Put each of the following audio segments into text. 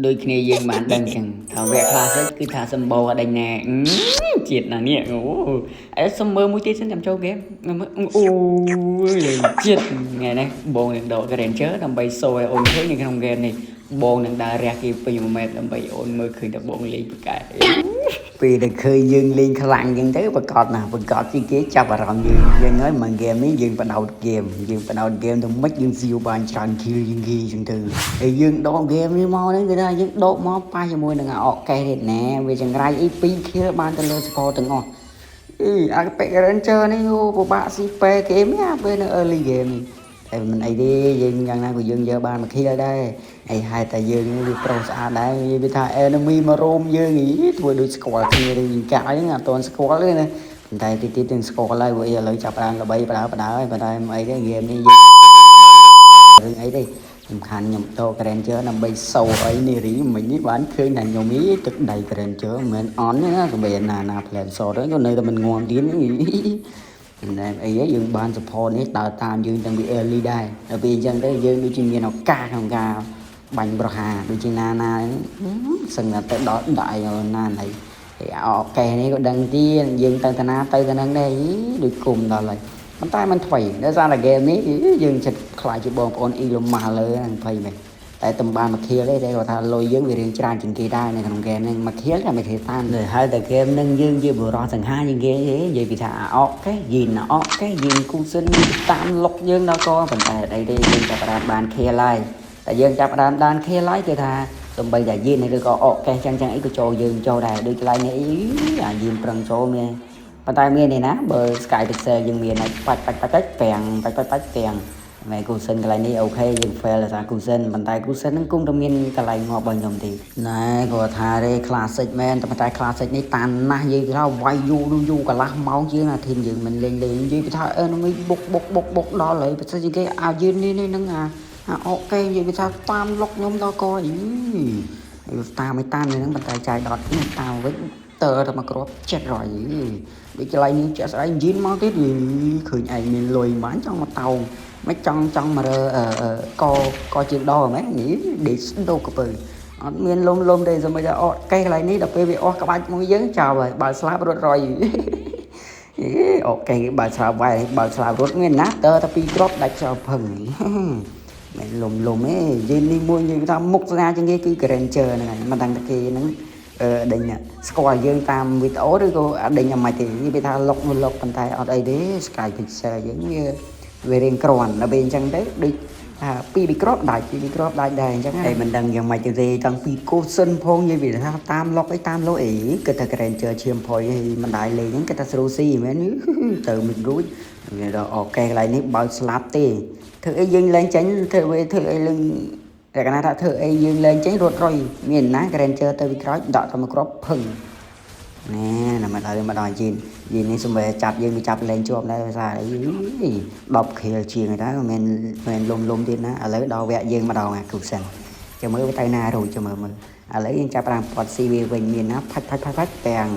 đôi khi dương bạn đừng chẳng thằng vẽ classic cứ thả sâm bò ở đây nè chết là nè ấy sâm mơ mũi tít xin làm cho game ôi chết ngày nay bồ này độ cái đèn chớ làm bay sôi ôn thế như trong game này bồ này đã ra kịp bây giờ mệt làm bay ôn mơ khơi được bồ lên cái vì được khơi dương lên khả năng dân thế và cọt nào và cọt chi kế cho bà rộng dương nói mà game ấy dương bắt đầu game tôi mất dương siêu bàn tròn kia dương ghi dương từ thì dương đo game đi mau đấy người ta dương đo mau pa cho môi đừng ok nè vì chẳng ra ip kia ban tên lơ score từng ngon à cái cái chơi này của bạn si pe kiếm á bên early game thì mình ấy đi dương nhân này của dương giờ ban mà kia đây ai hai ta dương đi pro sa đây vì thà enemy mà roam dương nghĩ thôi đôi score kia đi cái nha toàn score đấy này đây thì tiền score lại bây giờ lấy chập đang là bay và đá mấy cái game này dương ấy đi nhầm khăn nhầm to cái đèn chớ nằm bay sâu ấy nè rí mình đi bán khơi này nhiều mí tức đầy cái đèn chớ mình on nhá cái bề nào plan so đó cho nên là mình ngon tiếng nghĩ này ấy dương ban support ấy tạo tam dương đang bị early đây ở vì dân đấy dương đi chuyên nghiệp nó ca không ca bánh bò hà đi chuyên na sừng là tới đó đại na này thì ok này có đăng tiên dương tây tây đây được cùng đó làมันตายมันถอยแล้วซาละเกมนี้យើងចិត្តខ្លាចជាបងប្អូនអ៊ីឡុងម៉ាស់លើហ្នឹងភ័យមែនតែតំបានមកខៀលទេគាត់ថាលុយយើងវារៀងច្រើនជាងគេដែរនៅក្នុងเกมហ្នឹងមកខៀលតែមិនទេតាមលើហើយតែเกมហ្នឹងយើងជាបរិសុទ្ធសង្ហាជាងគេនិយាយពីថាអកគេយីនអកគេយីនគូសិនតាមលុកយើងដល់ក៏ប៉ុន្តែអីទេយើងចាប់បានខៀលហើយតែយើងចាប់បានខៀលហើយគេថាតំបីតែយីនឬក៏អកគេចឹងអីក៏ចូលយើងចូលដែរដូចកន្លែងនេះអាយីនប្រឹងចូលមានប៉ុន្តែមាននេះណាបើ Sky Pixel យើងមានបាច់ទាំងមែនគូសិនកន្លែងនេះអូខេយើង fail ថាគូសិនប៉ុន្តែគូសិនហ្នឹងគង់តែមានកន្លែងងាប់របស់ខ្ញុំទេណែគាត់ថាទេ classic មែនតែប៉ុន្តែ classic នេះតានណាស់និយាយថាវាយយូរកន្លះម៉ោងជាងអាធីមយើងមិនលេងនិយាយថា enemy បុកដល់ហើយបើសិនជាគេអាយឿននេះហ្នឹងអាអូខេនិយាយថាតាមលុកខ្ញុំដល់កអីតាមមិនតាមហ្នឹងប៉ុន្តែចាយដតតាមវិញតើតែមកគ្រាប់ចិត្តរយដូចកន្លែងនេះចាក់ស្អីយីនមកទៀតឃើញឯងមានលុយបានចង់មកតោងមិនចង់មកកជើងដរហ្មងនេះដេកស្ដោកពើអត់មានលុំទេសម្រាប់អត់កេះកន្លែងនេះដល់ពេលវាអស់ក្បាច់មួយយើងចោលហើយបើស្លាប់រត់រយអូខេបើស្លាប់វាយបើស្លាប់រត់មានណាតើតែពីរគ្រាប់ដាច់ចោលភឹងមិនលុំទេយីនេះមួយយើងថាមុខស្នាជាងគេគឺ Granger ហ្នឹងហើយមិនដឹងតែគេហ្នឹងដេញស្គាល់យើងតាមវីដេអូឬក៏ដេញអាម៉េចទេនិយាយថាលុកប៉ុន្តែអត់អីទេ Sky Pixel យើងវារៀងក្រាន់ដល់ពេលអញ្ចឹងទៅដូចថាពីរគ្រាប់ដាច់ដែរអញ្ចឹងហើយមិនដឹងយ៉ាងម៉េចទេតាំងពីកូសិនផងនិយាយថាតាមលុកអីតាមលុយអីគិតថា Granger ឈាមផុយមិនដែរលេងហ្នឹងគិតថាស្រូស៊ីមែនទៅមិនរួចវាដល់អូខេកន្លែងនេះបើស្លាប់ទេធ្វើអីយើងលេងចាញ់ធ្វើអីលេងតែកណាថាធ្វើអីយើងលេងចេញរត់រុយមានណា Granger ទៅពីក្រោយដកទៅមកគ្រាប់ភឹងណែណាមកដល់យីនេះសំបីចាប់យើងចាប់លេងជាប់ដែរថាអី10 kill ជាងដែរមិនលុំទៀតណាឥឡូវដល់វគ្គយើងម្ដងអាគូសិនចាំមើលទៅណារួចចាំមើលឥឡូវយើងចាប់ប្រាំពត់ CV វិញមានណាផាច់ទាំង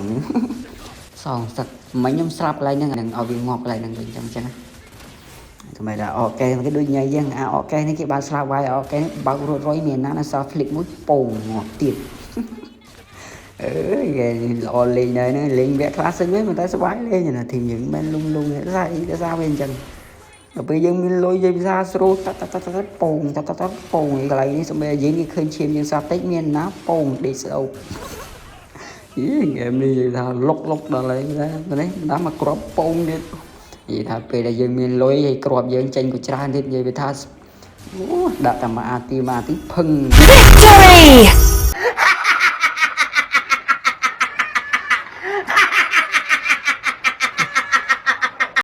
សងសឹកមិញខ្ញុំស្រាប់កន្លែងហ្នឹងឲ្យវាងាប់កន្លែងហ្នឹងវិញចឹងណាសម្រាប់អូខេគេដូចញ៉ៃយ៉ាងអូខេនេះគេបើស្លាប់វាយអូខេនេះបើករត់រុយមានណាសល់ flip មួយពងងាប់ទៀតគេល្អលេងដែរណាលេងវគ្គ classic វិញតែសុបាយលេងណាធីមយើងមិនលុំតែសារវាអញ្ចឹងដល់ពេលយើងមានលុយយើងភាសាស្រូតពងកន្លែងនេះសម្រាប់យើងនេះឃើញឈាមយើងសាតិចមានណាពងដេកស្អុកហ្គេមនេះថាលុកដល់ហើយនេះដាក់មកគ្រាប់ពងទៀតនិយាយថាពេលដែលយើងមានលុយហើយគ្រាប់យើងចេញក៏ច្រើនទៀតនិយាយថាដាក់តែមកអាទីភឹង Victory